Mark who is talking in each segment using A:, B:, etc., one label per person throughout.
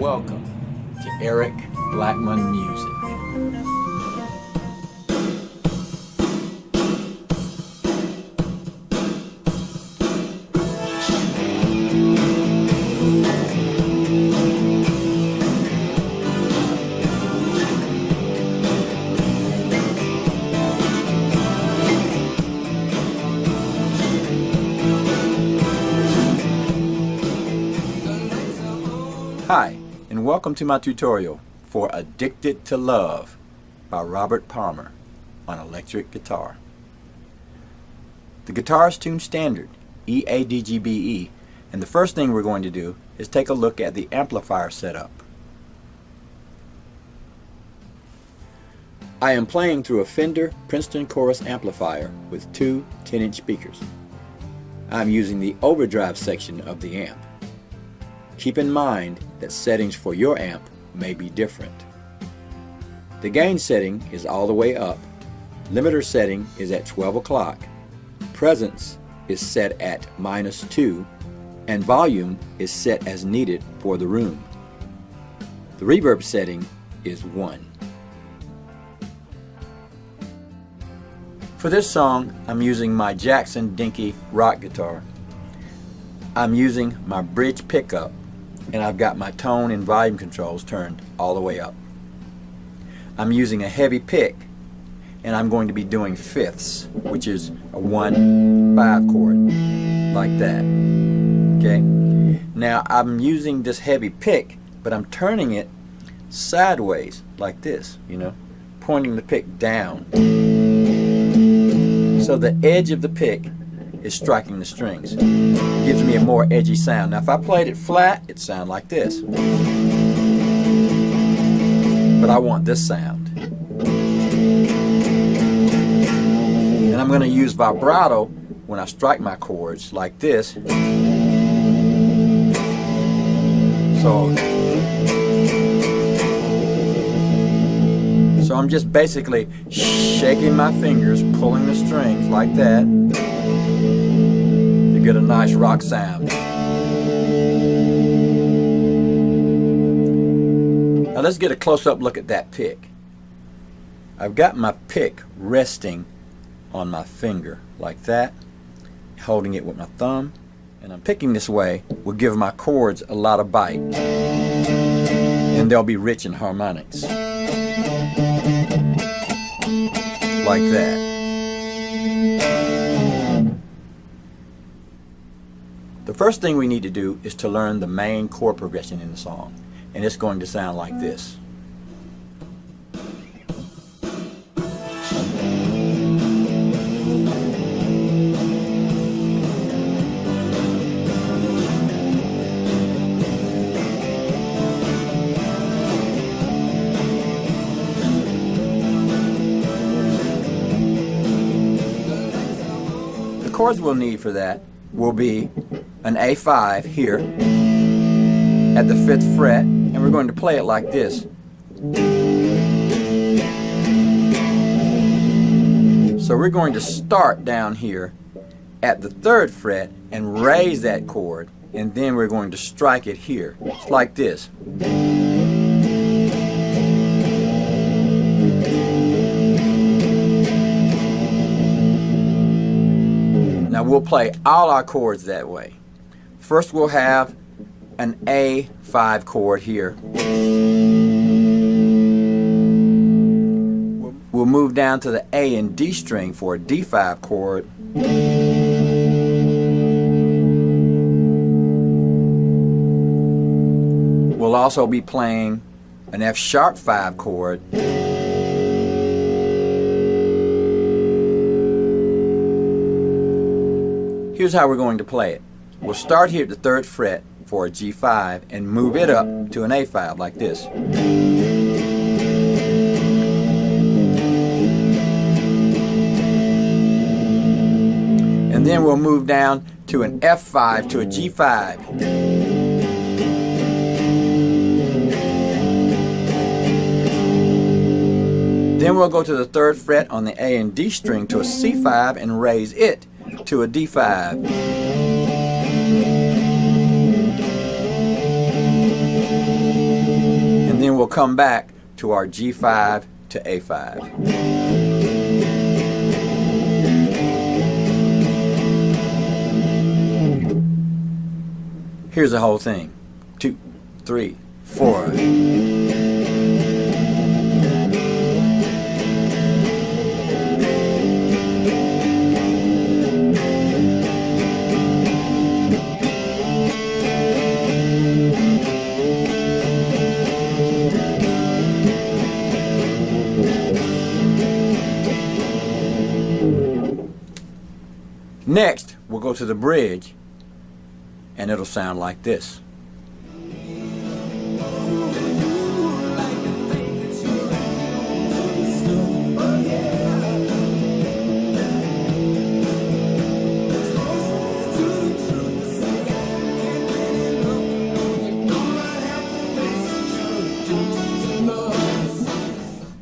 A: Welcome to Eric Blackmon Music. Hi, and welcome to my tutorial for Addicted to Love by Robert Palmer on electric guitar. The guitar is tuned standard, E-A-D-G-B-E, and the first thing we're going to do is take a look at the amplifier setup. I am playing through a Fender Princeton Chorus amplifier with two 10-inch speakers. I'm using the overdrive section of the amp. Keep in mind that settings for your amp may be different. The gain setting is all the way up, limiter setting is at 12 o'clock, presence is set at -2, and volume is set as needed for the room. The reverb setting is 1. For this song, I'm using my Jackson Dinky rock guitar. I'm using my bridge pickup, and I've got my tone and volume controls turned all the way up. I'm using a heavy pick, and I'm going to be doing fifths, which is a 1-5 chord, like that. Okay? Now I'm using this heavy pick, but I'm turning it sideways, like this, pointing the pick down. So the edge of the pick is striking the strings. It gives me a more edgy sound. Now if I played it flat, it'd sound like this. But I want this sound. And I'm going to use vibrato when I strike my chords like this. So I'm just basically shaking my fingers, pulling the strings like that, to get a nice rock sound. Now let's get a close-up look at that pick. I've got my pick resting on my finger like that, holding it with my thumb, and I'm picking this way will give my chords a lot of bite, and they'll be rich in harmonics. Like that. The first thing we need to do is to learn the main chord progression in the song, and it's going to sound like this. The chords we'll need for that will be an A5 here at the 5th fret, and we're going to play it like this. So we're going to start down here at the 3rd fret and raise that chord, and then we're going to strike it here. It's like this. Now we'll play all our chords that way. First we'll have an A5 chord here. We'll move down to the A and D string for a D5 chord. We'll also be playing an F sharp 5 chord. Here's how we're going to play it. We'll start here at the 3rd fret for a G5 and move it up to an A5 like this. And then we'll move down to an F5 to a G5. Then we'll go to the 3rd fret on the A and D string to a C5 and raise it to a D5. come back to our G5 to A5. Here's the whole thing. 2, 3, 4. Next, we'll go to the bridge, and it'll sound like this.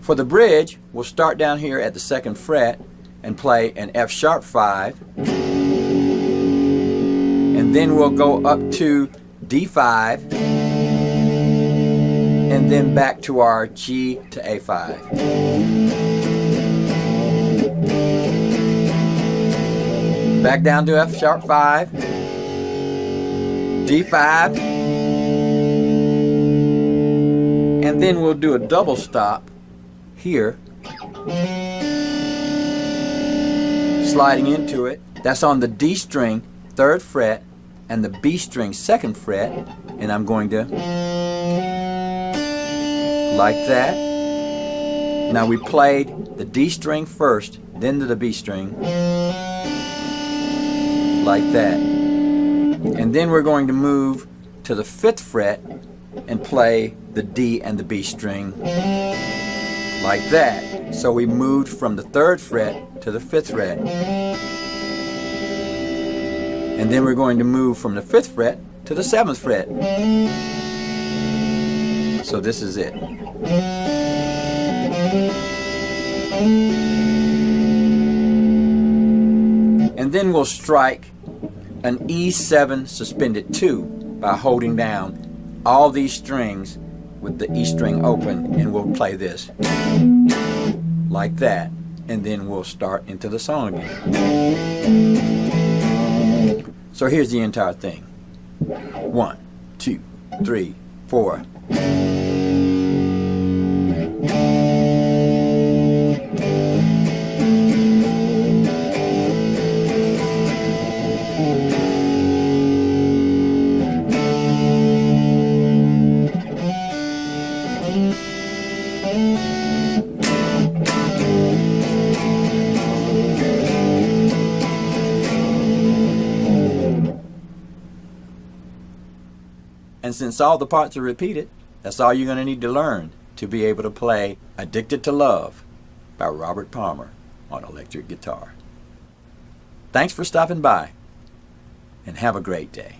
A: For the bridge, we'll start down here at the 2nd fret and play an F sharp 5, and then we'll go up to D5, and then back to our G to A5. Back down to F sharp 5, D5, and then we'll do a double stop here, sliding into it. That's on the D string 3rd fret and the B string 2nd fret, and I'm going to like that. Now we played the D string first, then to the B string, like that, and then we're going to move to the 5th fret and play the D and the B string like that. So we moved from the 3rd fret to the 5th fret. And then we're going to move from the 5th fret to the 7th fret. So this is it. And then we'll strike an E7 suspended 2 by holding down all these strings with the E string open, and we'll play this like that, and then we'll start into the song again. So here's the entire thing. 1, 2, 3, 4. And since all the parts are repeated, that's all you're going to need to learn to be able to play Addicted to Love by Robert Palmer on electric guitar. Thanks for stopping by, and have a great day.